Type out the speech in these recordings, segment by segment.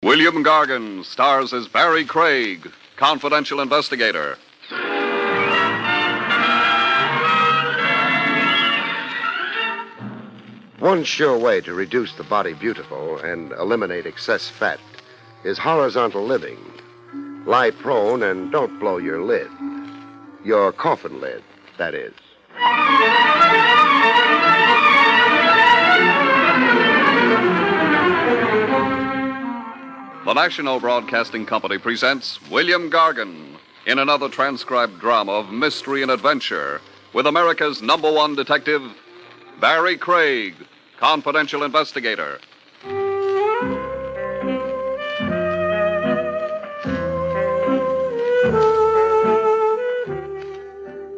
William Gargan stars as Barrie Craig, confidential investigator. One sure way to reduce the body beautiful and eliminate excess fat is horizontal living. Lie prone and don't blow your lid. Your coffin lid, that is. The National Broadcasting Company presents William Gargan in another transcribed drama of mystery and adventure with America's #1 detective, Barrie Craig, confidential investigator.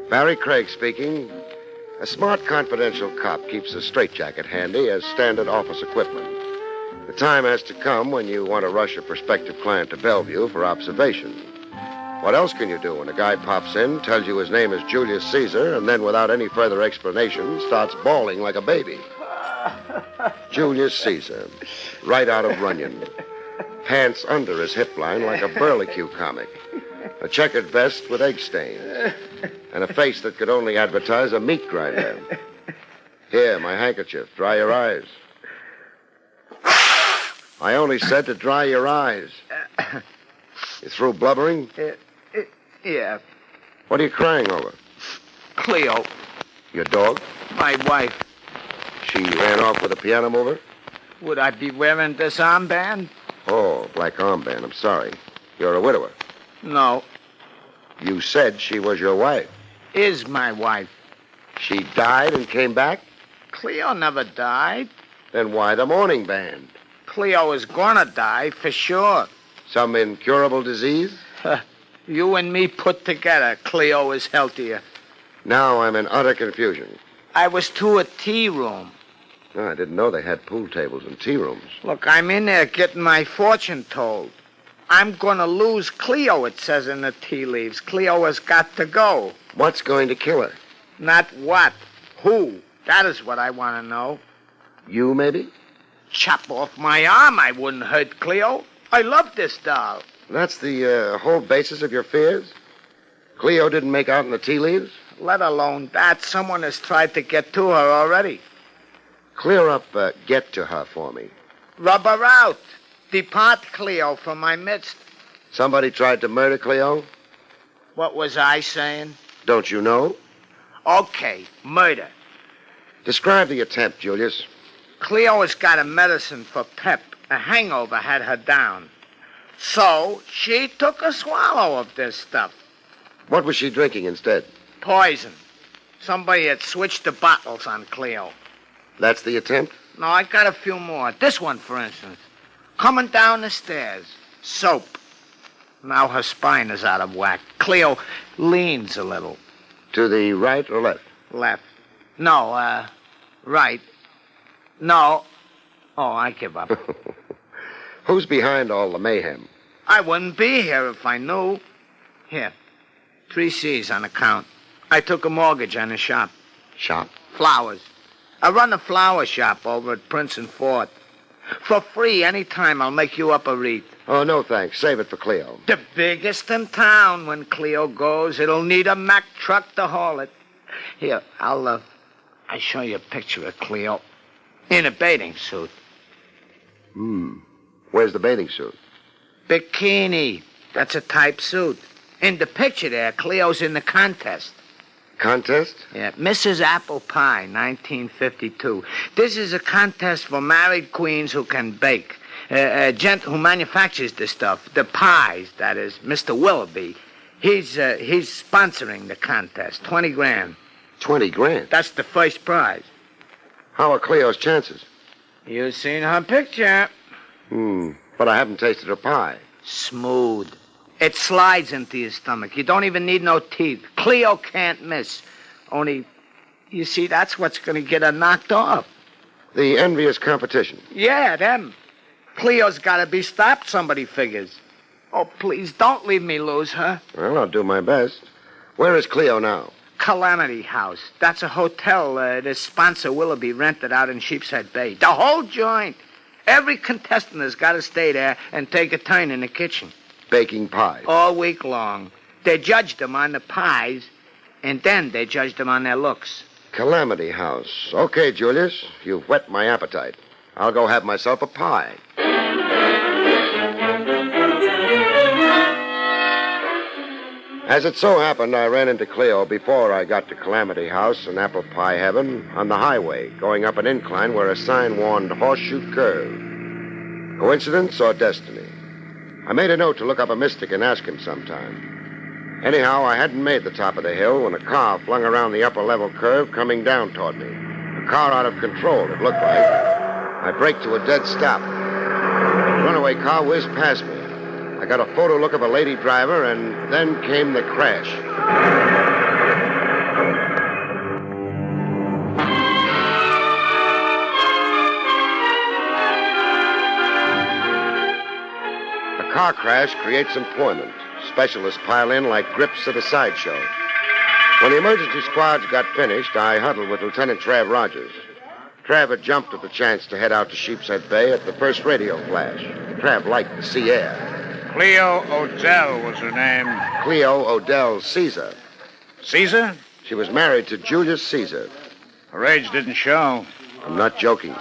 Barrie Craig speaking. A smart confidential cop keeps a straitjacket handy as standard office equipment. The time has to come when you want to rush a prospective client to Bellevue for observation. What else can you do when a guy pops in, tells you his name is Julius Caesar, and then without any further explanation starts bawling like a baby? Julius Caesar, right out of Runyon. Pants under his hip line like a Burlicue comic. A checkered vest with egg stains. And a face that could only advertise a meat grinder. Here, my handkerchief. Dry your eyes. I only said to dry your eyes. You through blubbering? Yeah. What are you crying over? Cleo, Your dog? my wife. She ran off with a piano mover? Would I be wearing this armband? Oh, black armband. I'm sorry. You're a widower. No. You said she was your wife. Is my wife. She died and came back? Cleo never died. Then why the mourning band? Cleo is gonna die for sure. Some incurable disease? You and me put together, Cleo is healthier. Now I'm in utter confusion. I was to a tea room. Oh, I didn't know they had pool tables and tea rooms. Look, I'm in there getting my fortune told. I'm gonna lose Cleo, it says in the tea leaves. Cleo has got to go. What's going to kill her? Not what. Who? That is what I want to know. You, maybe? Chop off my arm, I wouldn't hurt Cleo. I love this doll. That's the whole basis of your fears? Cleo didn't make out in the tea leaves? Let alone that, someone has tried to get to her already. Clear up get to her for me. Rub her out. Depart, Cleo, from my midst. Somebody tried to murder Cleo? What was I saying? Don't you know? Okay, murder. Describe the attempt, Julius. Cleo has got a medicine for pep. A hangover had her down. So she took a swallow of this stuff. What was she drinking instead? Poison. Somebody had switched the bottles on Cleo. That's the attempt? No, I got a few more. This one, for instance. Coming down the stairs. Soap. Now her spine is out of whack. Cleo leans a little. To the right or left? Left. No, right. No. Oh, I give up. Who's behind all the mayhem? I wouldn't be here if I knew. Here. 3 C's on account. I took a mortgage on a shop. Shop? Flowers. I run a flower shop over at Prince and Fort. For free, anytime I'll make you up a wreath. Oh, no thanks. Save it for Cleo. The biggest in town. When Cleo goes, it'll need a Mack truck to haul it. Here, I'll show you a picture of Cleo. In a bathing suit. Where's the bathing suit? Bikini. That's a type suit. In the picture there, Cleo's in the contest. Contest? Yeah, Mrs. Apple Pie, 1952. This is a contest for married queens who can bake. A gent who manufactures the stuff, the pies, that is, Mr. Willoughby. He's sponsoring the contest. 20 grand. 20 grand? That's the first prize. How are Cleo's chances? You've seen her picture. But I haven't tasted her pie. Smooth. It slides into your stomach. You don't even need no teeth. Cleo can't miss. Only, you see, that's what's going to get her knocked off. The envious competition. Yeah, them. Cleo's got to be stopped, somebody figures. Oh, please, don't leave me lose her. Well, I'll do my best. Where is Cleo now? Calamity House. That's a hotel this sponsor Willoughby rented out in Sheepshead Bay. The whole joint. Every contestant has got to stay there and take a turn in the kitchen. Baking pies. All week long. They judge them on the pies, and then they judge them on their looks. Calamity House. Okay, Julius, you've whet my appetite. I'll go have myself a pie. As it so happened, I ran into Cleo before I got to Calamity House and Apple Pie Heaven on the highway, going up an incline where a sign warned Horseshoe Curve. Coincidence or destiny? I made a note to look up a mystic and ask him sometime. Anyhow, I hadn't made the top of the hill when a car flung around the upper level curve coming down toward me. A car out of control, it looked like. I braked to a dead stop. The runaway car whizzed past me. I got a photo look of a lady driver, and then came the crash. A car crash creates employment. Specialists pile in like grips at a sideshow. When the emergency squads got finished, I huddled with Lieutenant Trav Rogers. Trav had jumped at the chance to head out to Sheepshead Bay at the first radio flash. Trav liked the sea air. Cleo Odell was her name. Cleo Odell Caesar. Caesar? She was married to Julius Caesar. Her age didn't show. I'm not joking.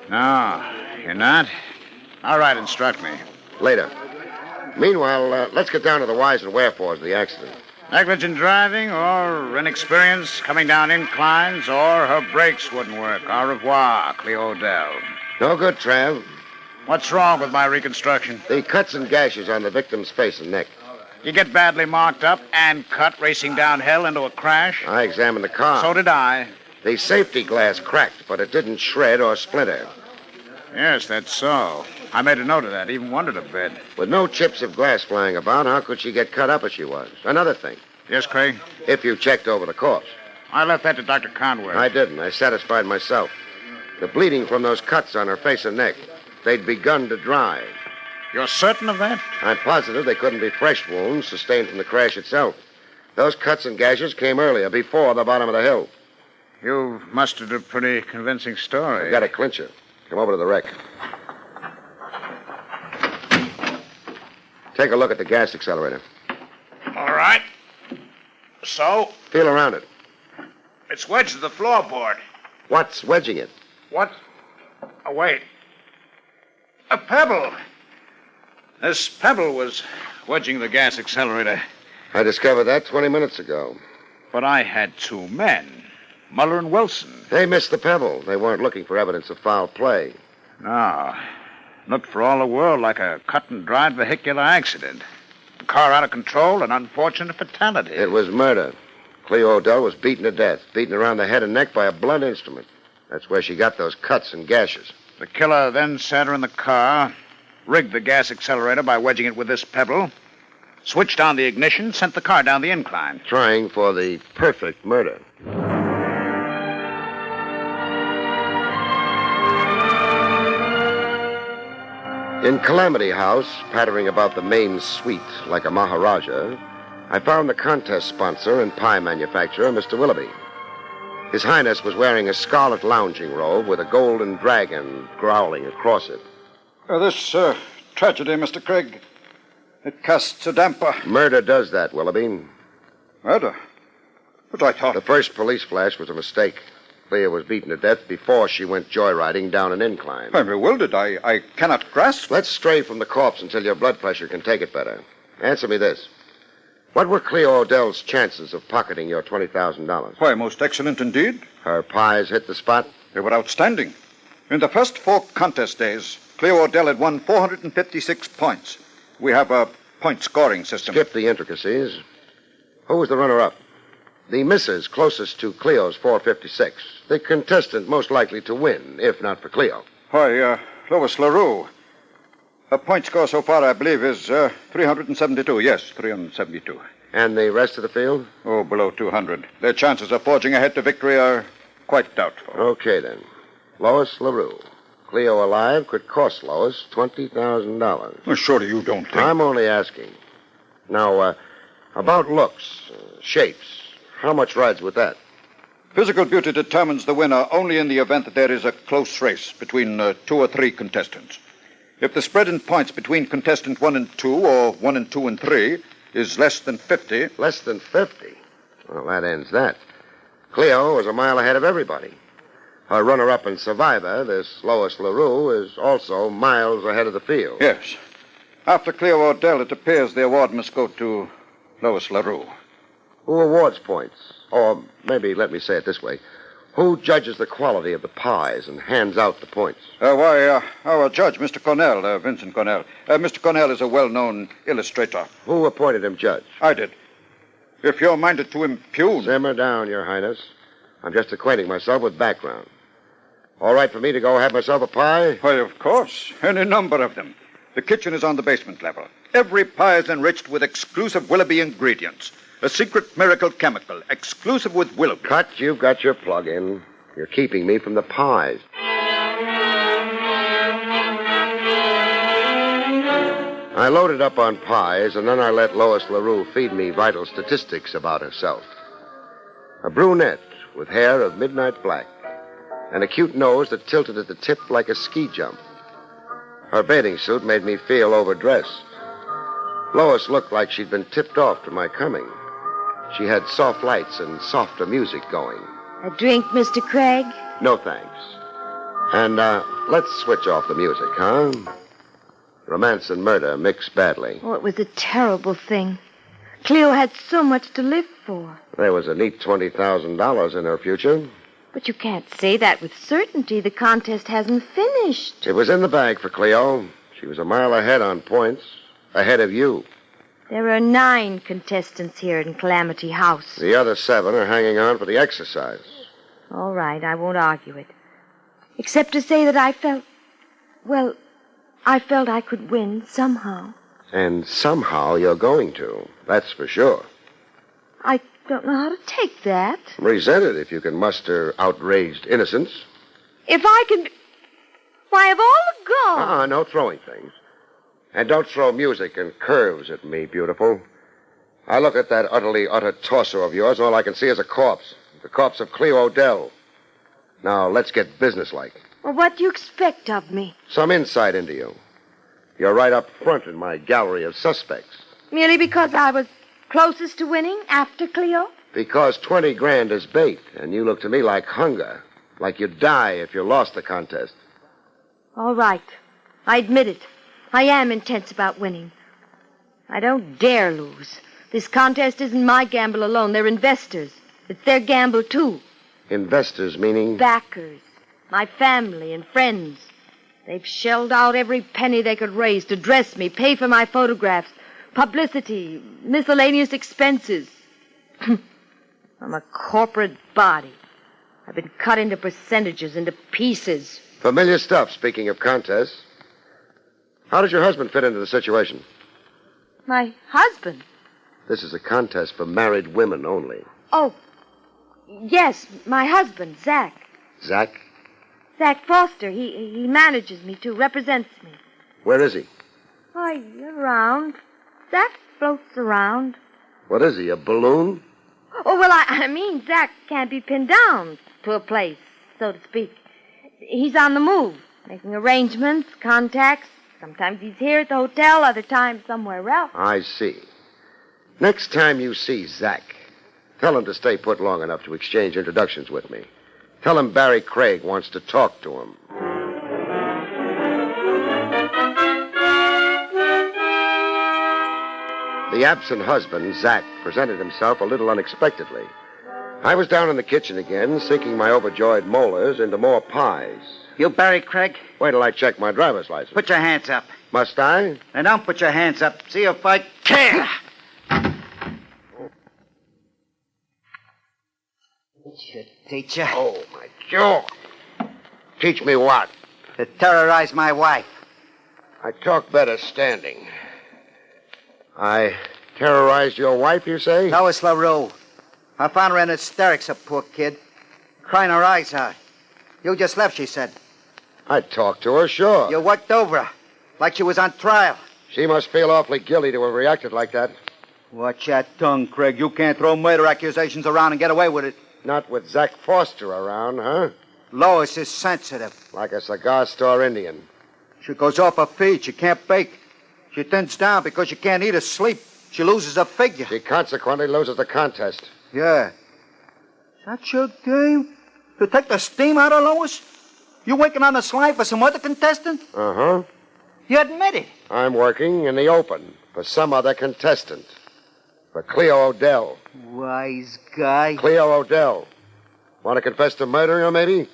No, you're not? All right, instruct me. Later. Meanwhile, let's get down to the whys and wherefores of the accident. Negligent driving or inexperience coming down inclines or her brakes wouldn't work. Au revoir, Cleo Odell. No good, Trav. What's wrong with my reconstruction? The cuts and gashes on the victim's face and neck. You get badly marked up and cut racing downhill into a crash? I examined the car. So did I. The safety glass cracked, but it didn't shred or splinter. Yes, that's so. I made a note of that, even wondered a bit. With no chips of glass flying about, how could she get cut up as she was? Another thing. Yes, Craig? If you checked over the corpse. I left that to Dr. Conway. I didn't. I satisfied myself. The bleeding from those cuts on her face and neck, they'd begun to dry. You're certain of that? I'm positive they couldn't be fresh wounds sustained from the crash itself. Those cuts and gashes came earlier, before the bottom of the hill. You mustered a pretty convincing story. I've got a clincher. Come over to the wreck. Take a look at the gas accelerator. All right. So? Feel around it. It's wedged to the floorboard. What's wedging it? What? Oh, wait. A pebble. This pebble was wedging the gas accelerator. I discovered that 20 minutes ago. But I had two men, Muller and Wilson. They missed the pebble. They weren't looking for evidence of foul play. No. Looked for all the world like a cut-and-dried vehicular accident. A car out of control, an unfortunate fatality. It was murder. Cleo Odell was beaten to death, beaten around the head and neck by a blunt instrument. That's where she got those cuts and gashes. The killer then sat her in the car, rigged the gas accelerator by wedging it with this pebble, switched on the ignition, sent the car down the incline. Trying for the perfect murder. In Calamity House, pattering about the main suite like a Maharaja, I found the contest sponsor and pie manufacturer, Mr. Willoughby. His Highness was wearing a scarlet lounging robe with a golden dragon growling across it. This tragedy, Mr. Craig, it casts a damper. Murder does that, Willoughby. Murder? But I thought... The first police flash was a mistake. Cleo was beaten to death before she went joyriding down an incline. I'm bewildered. I cannot grasp... Let's stray from the corpse until your blood pressure can take it better. Answer me this. What were Cleo Odell's chances of pocketing your $20,000? Why, most excellent indeed. Her pies hit the spot? They were outstanding. In the first 4 contest days, Cleo Odell had won 456 points. We have a point scoring system. Skip the intricacies. Who was the runner-up? The missus closest to Cleo's 456. The contestant most likely to win, if not for Cleo. Why, Lois LaRue. Her point score so far, I believe, is 372. Yes, 372. And the rest of the field? Oh, below 200. Their chances of forging ahead to victory are quite doubtful. Okay, then. Lois LaRue. Cleo alive could cost Lois $20,000. Well, surely you don't think... I'm only asking. Now, about looks, shapes. How much rides with that? Physical beauty determines the winner only in the event that there is a close race between 2 or 3 contestants. If the spread in points between contestant 1 and 2 or 1 and 2 and 3 is less than 50... Less than 50? Well, that ends that. Cleo was a mile ahead of everybody. Her runner-up and survivor, this Lois LaRue, is also miles ahead of the field. Yes. After Cleo Ordell, it appears the award must go to Lois LaRue. Who awards points? Or maybe let me say it this way. Who judges the quality of the pies and hands out the points? Our judge, Mr. Cornell, Vincent Cornell. Mr. Cornell is a well-known illustrator. Who appointed him judge? I did. If you're minded to impugn... Simmer down, Your Highness. I'm just acquainting myself with background. All right for me to go have myself a pie? Why, of course. Any number of them. The kitchen is on the basement level. Every pie is enriched with exclusive Willoughby ingredients. A secret miracle chemical, exclusive with Willoughby. Cut, you've got your plug in. You're keeping me from the pies. I loaded up on pies, and then I let Lois LaRue feed me vital statistics about herself. A brunette with hair of midnight black, and a cute nose that tilted at the tip like a ski jump. Her bathing suit made me feel overdressed. Lois looked like she'd been tipped off to my coming. She had soft lights and softer music going. A drink, Mr. Craig? No, thanks. And, let's switch off the music, huh? Romance and murder mix badly. Oh, it was a terrible thing. Cleo had so much to live for. There was a neat $20,000 in her future. But you can't say that with certainty. The contest hasn't finished. It was in the bag for Cleo. She was a mile ahead on points. Ahead of you. There are 9 contestants here in Calamity House. The other 7 are hanging on for the exercise. All right, I won't argue it. Except to say that I felt I could win somehow. And somehow you're going to. That's for sure. I don't know how to take that. Resent it if you can muster outraged innocence. If I can... Why, of all the gold... No throwing things. And don't throw music and curves at me, beautiful. I look at that utter torso of yours, and all I can see is a corpse. The corpse of Cleo Odell. Now, let's get businesslike. Well, what do you expect of me? Some insight into you. You're right up front in my gallery of suspects. Merely because I was closest to winning after Cleo? Because 20 grand is bait, and you look to me like hunger. Like you'd die if you lost the contest. All right. I admit it. I am intense about winning. I don't dare lose. This contest isn't my gamble alone. They're investors. It's their gamble, too. Investors meaning? Backers. My family and friends. They've shelled out every penny they could raise to dress me, pay for my photographs, publicity, miscellaneous expenses. I'm a corporate body. I've been cut into percentages, into pieces. Familiar stuff, speaking of contests. How does your husband fit into the situation? My husband? This is a contest for married women only. Oh, yes, my husband, Zach. Zach? Zach Foster. He manages me, too, represents me. Where is he? Why, around. Zach floats around. What is he, a balloon? Oh, well, I mean, Zach can't be pinned down to a place, so to speak. He's on the move, making arrangements, contacts. Sometimes he's here at the hotel, other times somewhere else. I see. Next time you see Zach, tell him to stay put long enough to exchange introductions with me. Tell him Barrie Craig wants to talk to him. The absent husband, Zach, presented himself a little unexpectedly. I was down in the kitchen again, sinking my overjoyed molars into more pies. You Barrie Craig? Wait till I check my driver's license. Put your hands up. Must I? And don't put your hands up. See if I can. Teacher. Oh, my jaw. Teach me what? To terrorize my wife. I talk better standing. I terrorized your wife, you say? Lois LaRue. I found her in hysterics, a poor kid. Crying her eyes out. You just left, she said. I talked to her, sure. You worked over her. Like she was on trial. She must feel awfully guilty to have reacted like that. Watch that tongue, Craig. You can't throw murder accusations around and get away with it. not with Zach Foster around, huh? Lois is sensitive. Like a cigar store Indian. She goes off her feed. She can't bake. She thins down because she can't eat or sleep. She loses her figure. She consequently loses the contest. Yeah. Is that your game? To take the steam out of Lois? You working on the slide for some other contestant? Uh-huh. You admit it. I'm working in the open for some other contestant. For Cleo Odell. Wise guy. Cleo Odell. Want to confess to murdering her, maybe?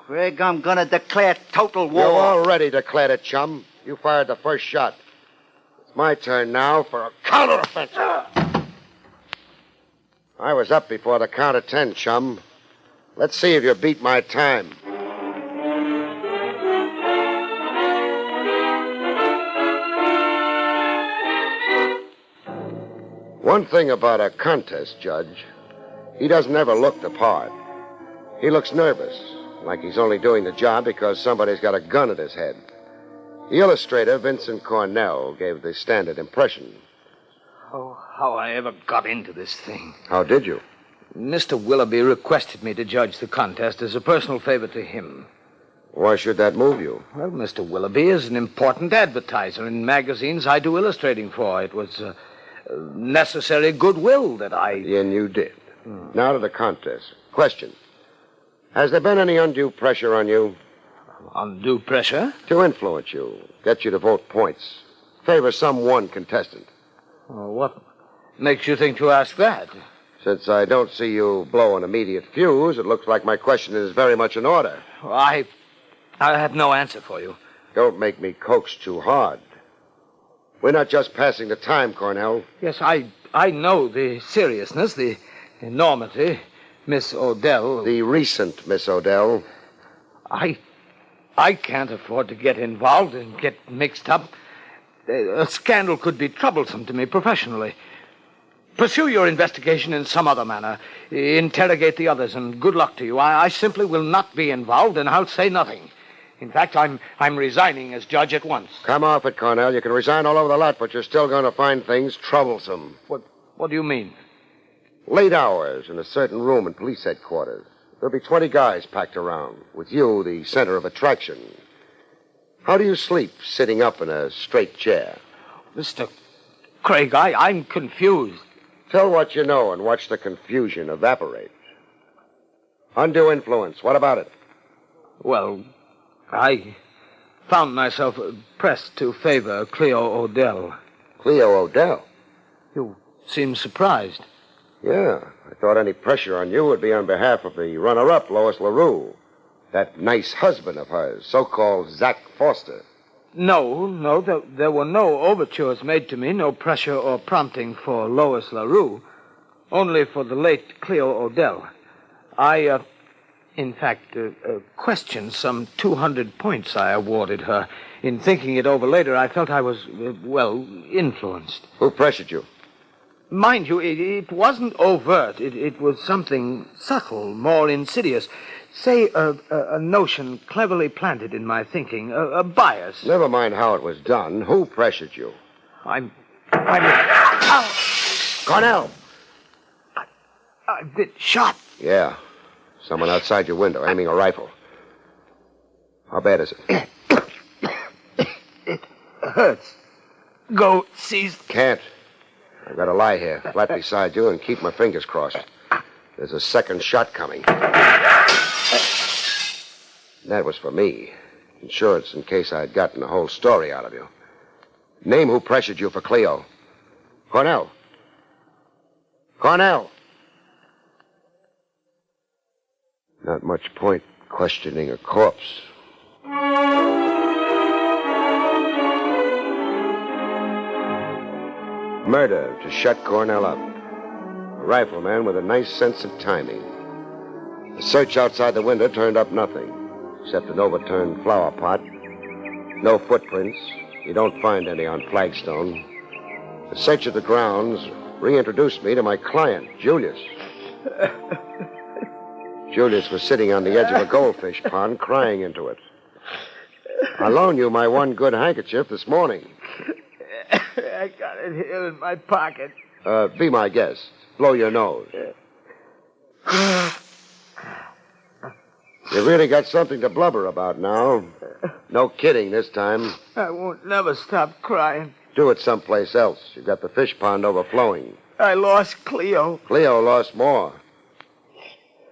Craig, I'm gonna declare total war. You already declared it, chum. You fired the first shot. It's my turn now for a counteroffensive. I was up before the count of 10, chum. Let's see if you beat my time. One thing about a contest judge, he doesn't ever look the part. He looks nervous, like he's only doing the job because somebody's got a gun at his head. The illustrator, Vincent Cornell, gave the standard impression. Oh, how I ever got into this thing. How did you? Mr. Willoughby requested me to judge the contest as a personal favor to him. Why should that move you? Well, Mr. Willoughby is an important advertiser in magazines I do illustrating for. It was necessary goodwill that I... And you did. Now to the contest. Question. Has there been any undue pressure on you? Undue pressure? To influence you, get you to vote points. Favor some one contestant. What makes you think to ask that? Since I don't see you blow an immediate fuse, it looks like my question is very much in order. I have no answer for you. Don't make me coax too hard. We're not just passing the time, Cornell. Yes, I know the seriousness, the enormity. Miss Odell... The recent Miss Odell. I can't afford to get involved and get mixed up. A scandal could be troublesome to me professionally. Pursue your investigation in some other manner. Interrogate the others, and good luck to you. I simply will not be involved, and I'll say nothing. In fact, I'm resigning as judge at once. Come off it, Cornell. You can resign all over the lot, but you're still going to find things troublesome. What do you mean? Late hours in a certain room in police headquarters. There'll be 20 guys packed around, with you the center of attraction. How do you sleep sitting up in a straight chair? Mr. Craig, I'm confused. Tell what you know and watch the confusion evaporate. Undue influence. What about it? Well, I found myself pressed to favor Cleo Odell. Cleo Odell? You seem surprised. Yeah, I thought any pressure on you would be on behalf of the runner-up, Lois LaRue. That nice husband of hers, so-called Zach Foster. No, there were no overtures made to me, no pressure or prompting for Lois LaRue, only for the late Cleo Odell. I, in fact, questioned some 200 points I awarded her. In thinking it over later, I felt I was, influenced. Who pressured you? Mind you, it wasn't overt. It was something subtle, more insidious. Say, a notion cleverly planted in my thinking, a bias. Never mind how it was done. Who pressured you? Ow! Cornell! I've been shot. Yeah. Someone outside your window aiming a rifle. How bad is it? It hurts. Go seize... Can't. I've got to lie here, flat beside you, and keep my fingers crossed. There's a second shot coming. That was for me. Insurance in case I'd gotten the whole story out of you. Name who pressured you for Cleo. Cornell. Cornell! Not much point questioning a corpse. Murder to shut Cornell up. A rifleman with a nice sense of timing. The search outside the window turned up nothing, except an overturned flower pot. No footprints. You don't find any on flagstone. The search of the grounds reintroduced me to my client, Julius. Julius was sitting on the edge of a goldfish pond, crying into it. I loaned you my one good handkerchief this morning. I got it here in my pocket. Be my guest. Blow your nose. You really got something to blubber about now. No kidding this time. I won't never stop crying. Do it someplace else. You've got the fish pond overflowing. I lost Cleo. Cleo lost more.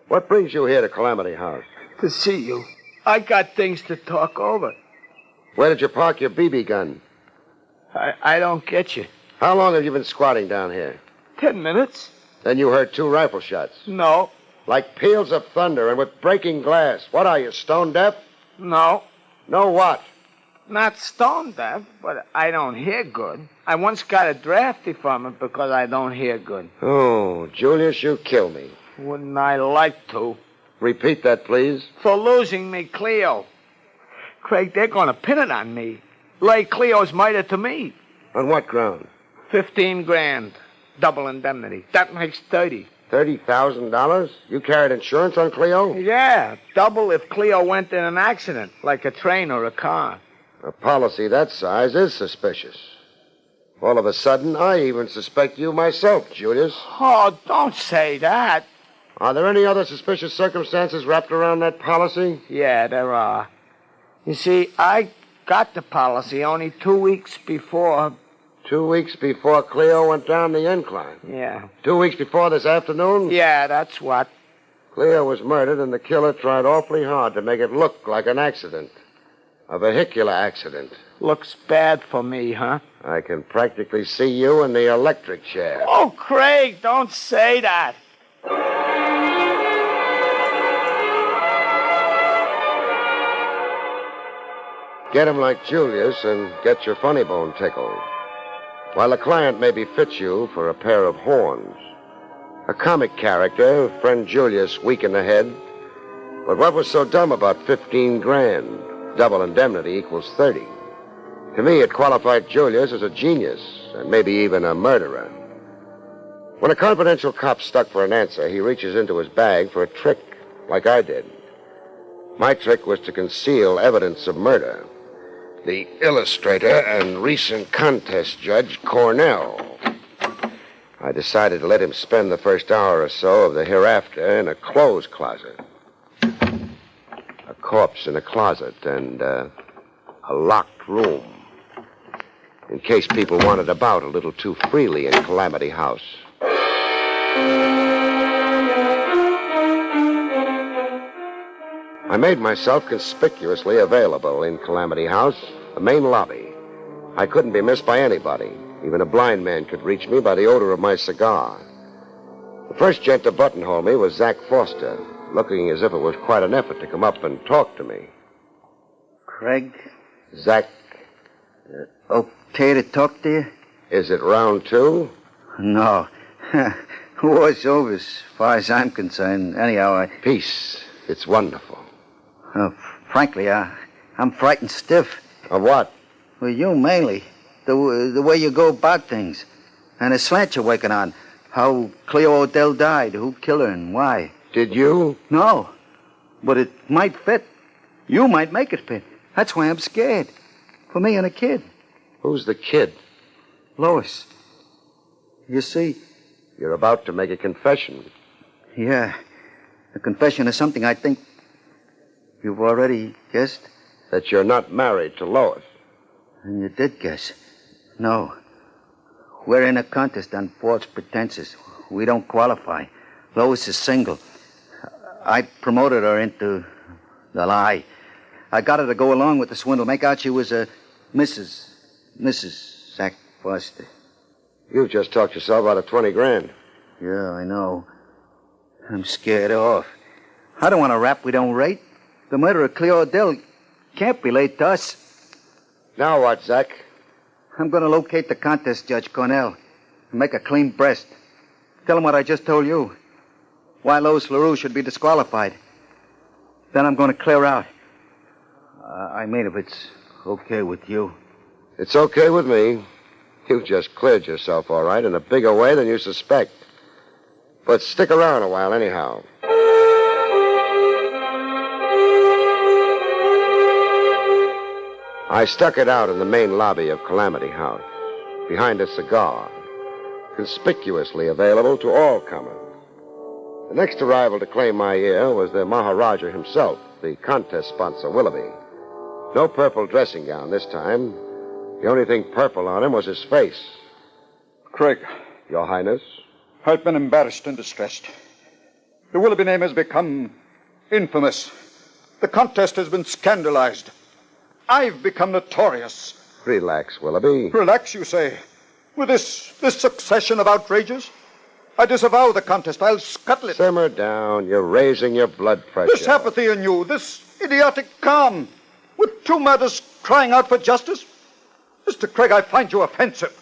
What brings you here to Calamity House? To see you. I got things to talk over. Where did you park your BB gun? I don't get you. How long have you been squatting down here? 10 minutes? Then you heard 2 rifle shots. No. Like peals of thunder and with breaking glass. What are you, stone deaf? No. No what? Not stone deaf, but I don't hear good. I once got a drafty from it because I don't hear good. Oh, Julius, you kill me. Wouldn't I like to? Repeat that, please. For losing me Cleo. Craig, they're going to pin it on me. Lay Cleo's murder to me. On what ground? 15 grand. Double indemnity. That makes 30. $30,000? You carried insurance on Cleo? Yeah, double if Cleo went in an accident, like a train or a car. A policy that size is suspicious. All of a sudden, I even suspect you myself, Julius. Oh, don't say that. Are there any other suspicious circumstances wrapped around that policy? Yeah, there are. You see, I got the policy only 2 weeks before. 2 weeks before Cleo went down the incline. Yeah. 2 weeks before this afternoon? Yeah, that's what. Cleo was murdered, and the killer tried awfully hard to make it look like an accident. A vehicular accident. Looks bad for me, huh? I can practically see you in the electric chair. Oh, Craig, don't say that. Get him like Julius and get your funny bone tickled. While the client maybe fits you for a pair of horns. A comic character, friend Julius, weak in the head. But what was so dumb about 15 grand? Double indemnity equals 30. To me, it qualified Julius as a genius, and maybe even a murderer. When a confidential cop's stuck for an answer, he reaches into his bag for a trick, like I did. My trick was to conceal evidence of murder. The illustrator and recent contest judge, Cornell. I decided to let him spend the first hour or so of the hereafter in a clothes closet. A corpse in a closet and a locked room. In case people wandered about a little too freely in Calamity House. I made myself conspicuously available in Calamity House, the main lobby. I couldn't be missed by anybody. Even a blind man could reach me by the odor of my cigar. The first gent to buttonhole me was Zach Foster, looking as if it was quite an effort to come up and talk to me. Craig? Zach. Okay to talk to you? Is it round 2? No. War's over as far as I'm concerned. Anyhow, Peace. It's wonderful. frankly, I'm frightened stiff. Of what? Well, you mainly. The way you go about things. And the slant you're working on. How Cleo Odell died, who killed her, and why. Did you? No. But it might fit. You might make it fit. That's why I'm scared. For me and a kid. Who's the kid? Lois. You see... You're about to make a confession. Yeah. A confession is something I think you've already guessed. That you're not married to Lois. And you did guess. No. We're in a contest on false pretenses. We don't qualify. Lois is single. I promoted her into the lie. I got her to go along with the swindle, make out she was a Mrs. Zach Foster. You just talked yourself out of 20 grand. Yeah, I know. I'm scared off. I don't want a rap we don't rate. The murder of Cleo Odell can't be laid to us. Now what, Zach? I'm going to locate the contest judge, Cornell, and make a clean breast. Tell him what I just told you. Why Lois LaRue should be disqualified. Then I'm going to clear out. I mean, if it's okay with you. It's okay with me. You just cleared yourself, all right, in a bigger way than you suspect. But stick around a while anyhow. I stuck it out in the main lobby of Calamity House, behind a cigar, conspicuously available to all comers. The next arrival to claim my ear was the Maharaja himself, the contest sponsor, Willoughby. No purple dressing gown this time. The only thing purple on him was his face. Craig, Your Highness? I've been embarrassed and distressed. The Willoughby name has become infamous. The contest has been scandalized. I've become notorious. Relax, Willoughby. Relax, you say? With this succession of outrages? I disavow the contest. I'll scuttle it. Simmer down. You're raising your blood pressure. This apathy in you, this idiotic calm, with two murders crying out for justice. Mr. Craig, I find you offensive.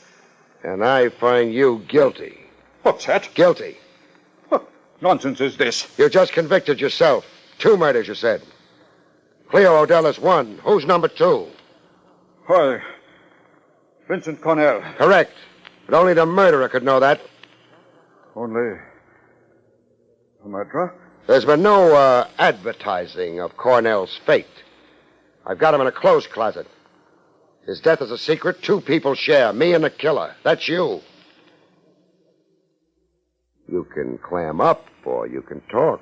And I find you guilty. What's that? Guilty. What nonsense is this? You just convicted yourself. 2 murders, you said. Cleo Odell is 1. Who's number 2? Why, Vincent Cornell. Correct. But only the murderer could know that. Only a murderer? There's been no advertising of Cornell's fate. I've got him in a clothes closet. His death is a secret 2 people share, me and the killer. That's you. You can clam up or you can talk.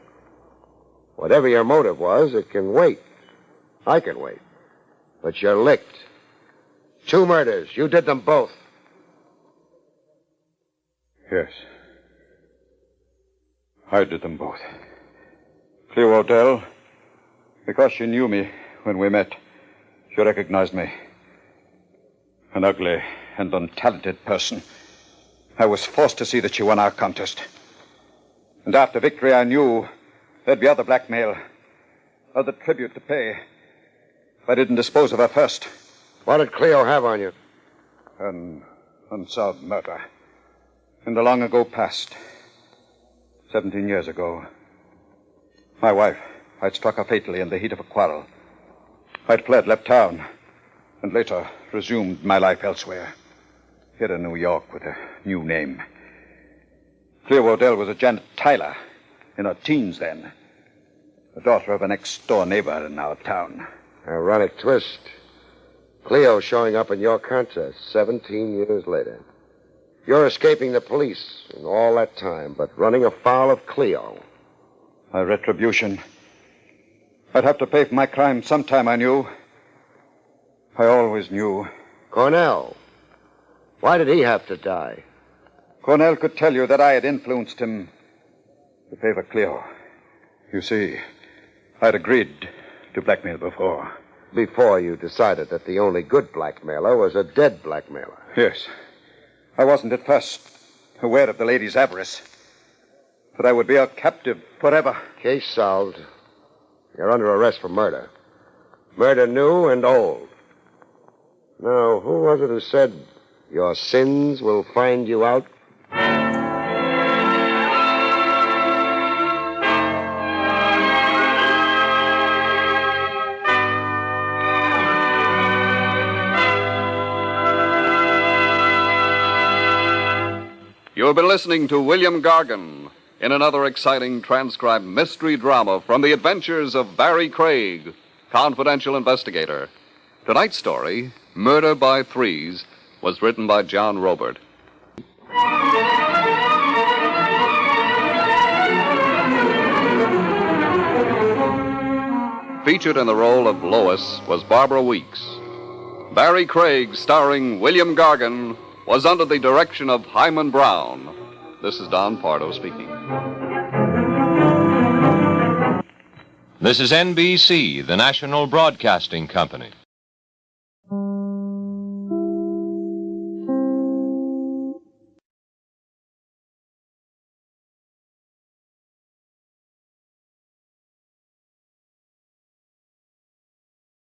Whatever your motive was, it can wait. I can wait. But you're licked. 2 murders. You did them both. Yes. I did them both. Cleo Odell, because she knew me when we met, she recognized me. An ugly and untalented person. I was forced to see that she won our contest. And after victory, I knew there'd be other blackmail, other tribute to pay, if I didn't dispose of her first. What did Cleo have on you? An unsolved murder. In the long ago past, 17 years ago, my wife, I'd struck her fatally in the heat of a quarrel. I'd fled, left town, and later resumed my life elsewhere, here in New York with a new name. Cleo Odell was a Janet Tyler, in her teens then, the daughter of a next-door neighbor in our town. Ironic twist. Cleo showing up in your contest 17 years later. You're escaping the police in all that time, but running afoul of Cleo. My retribution. I'd have to pay for my crime sometime, I knew. I always knew. Cornell. Why did he have to die? Cornell could tell you that I had influenced him to favor Cleo. You see, I'd agreed to blackmail before. Before you decided that the only good blackmailer was a dead blackmailer. Yes. I wasn't at first aware of the lady's avarice. That I would be her captive forever. Case solved. You're under arrest for murder. Murder new and old. Now, who was it who said, your sins will find you out? You have been listening to William Gargan in another exciting transcribed mystery drama from the adventures of Barrie Craig, confidential investigator. Tonight's story, Murder by Threes, was written by John Robert. Featured in the role of Lois was Barbara Weeks. Barrie Craig, starring William Gargan, was under the direction of Hyman Brown. This is Don Pardo speaking. This is NBC, the National Broadcasting Company.